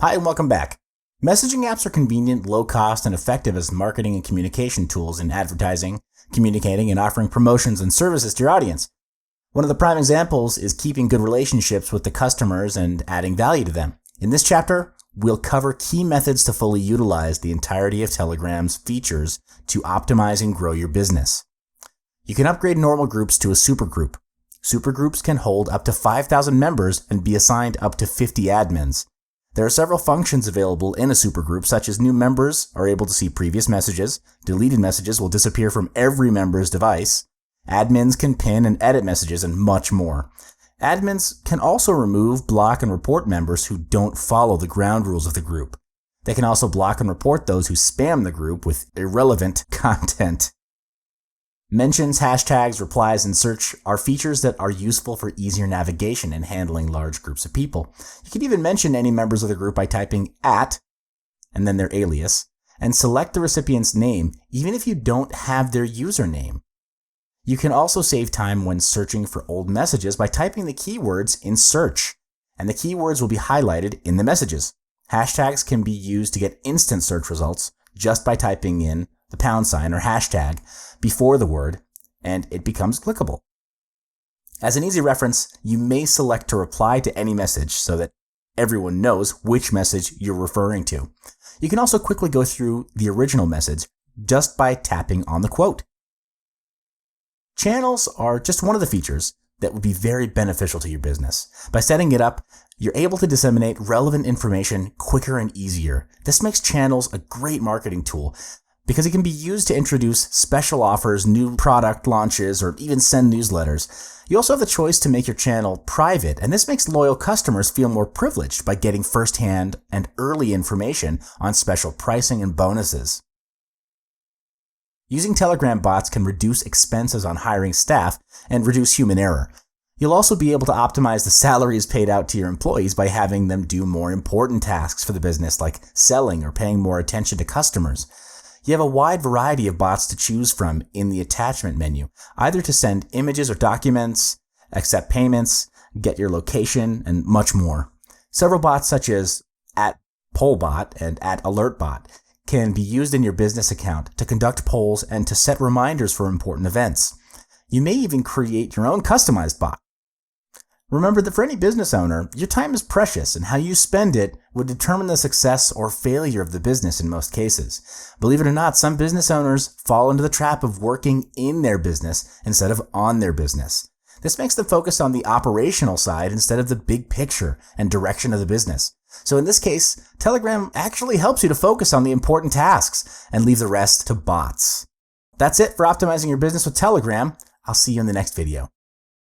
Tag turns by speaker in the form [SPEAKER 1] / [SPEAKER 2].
[SPEAKER 1] Hi and welcome back. Messaging apps are convenient, low cost, and effective as marketing and communication tools in advertising, communicating, and offering promotions and services to your audience. One of the prime examples is keeping good relationships with the customers and adding value to them. In this chapter, we'll cover key methods to fully utilize the entirety of Telegram's features to optimize and grow your business. You can upgrade normal groups to a supergroup. Supergroups can hold up to 5,000 members and be assigned up to 50 admins. There are several functions available in a supergroup, such as new members are able to see previous messages, deleted messages will disappear from every member's device, admins can pin and edit messages, and much more. Admins can also remove, block, and report members who don't follow the ground rules of the group. They can also block and report those who spam the group with irrelevant content. Mentions, hashtags, replies, and search are features that are useful for easier navigation in handling large groups of people. You can even mention any members of the group by typing @ and then their alias, and select the recipient's name even if you don't have their username. You can also save time when searching for old messages by typing the keywords in search, and the keywords will be highlighted in the messages. Hashtags can be used to get instant search results just by typing in the # or hashtag before the word, and it becomes clickable. As an easy reference, you may select to reply to any message so that everyone knows which message you're referring to. You can also quickly go through the original message just by tapping on the quote. Channels are just one of the features that would be very beneficial to your business. By setting it up, you're able to disseminate relevant information quicker and easier. This makes channels a great marketing tool, because it can be used to introduce special offers, new product launches, or even send newsletters. You also have the choice to make your channel private, and this makes loyal customers feel more privileged by getting firsthand and early information on special pricing and bonuses. Using Telegram bots can reduce expenses on hiring staff and reduce human error. You'll also be able to optimize the salaries paid out to your employees by having them do more important tasks for the business, like selling or paying more attention to customers. You have a wide variety of bots to choose from in the attachment menu, either to send images or documents, accept payments, get your location, and much more. Several bots such as @pollbot and @alertbot can be used in your business account to conduct polls and to set reminders for important events. You may even create your own customized bot. Remember that for any business owner, your time is precious, and how you spend it would determine the success or failure of the business in most cases. Believe it or not, some business owners fall into the trap of working in their business instead of on their business. This makes them focus on the operational side instead of the big picture and direction of the business. So in this case, Telegram actually helps you to focus on the important tasks and leave the rest to bots. That's it for optimizing your business with Telegram. I'll see you in the next video.